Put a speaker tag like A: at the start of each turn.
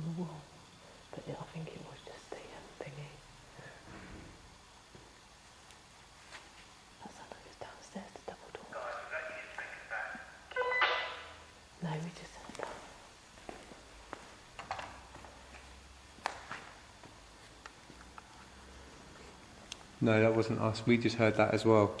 A: on the wall, but I think it was just the thingy. That sounded like it was downstairs, the double door. No, we just heard that.
B: No, that wasn't us. We just heard that as well.